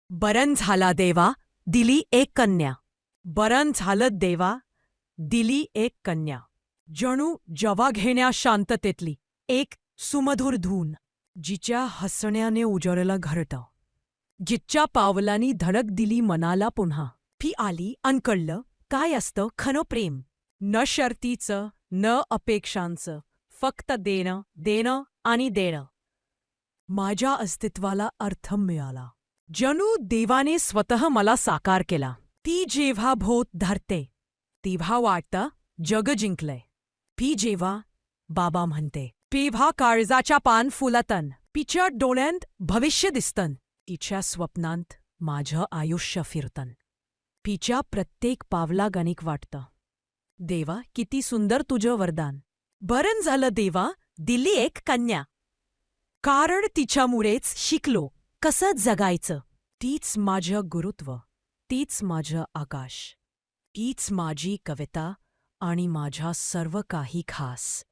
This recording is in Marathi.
बरं झाला देवा, दिली एक कन्या. बरं झालं देवा, दिली एक कन्या. जणू जवा घेण्या शांततेतली एक सुमधुर धून, जिच्या हसण्याने उजळलं घरटं. जिच्या पावलांनी धडक दिली मनाला पुन्हा. फी आली अन कळलं काय असतं खरं प्रेम. न शर्तीचं न अपेक्षांचं, फक्त देणं देणं आणि देणं. माझ्या अस्तित्वाला अर्थ मिळाला. जणू देवाने स्वतः मला साकार केला. ती जेव्हा भोत धरते तेव्हा वाटतं जग जिंकलंय. ती जेव्हा बाबा म्हणते तेव्हा काळजाच्या पान फुलतन. तिच्या डोळ्यांत भविष्य दिसतन. तिच्या स्वप्नांत माझं आयुष्य फिरतन. तिच्या प्रत्येक पावला गणिक वाटतं, देवा किती सुंदर तुझं वरदान. बरं झालं देवा, दिली एक कन्या. कारण तिच्यामुळेच शिकलो कसं जगायचं. तीच माझं गुरुत्व, तीच माझं आकाश, तीच माझी कविता आणि माझ्या सर्व काही खास.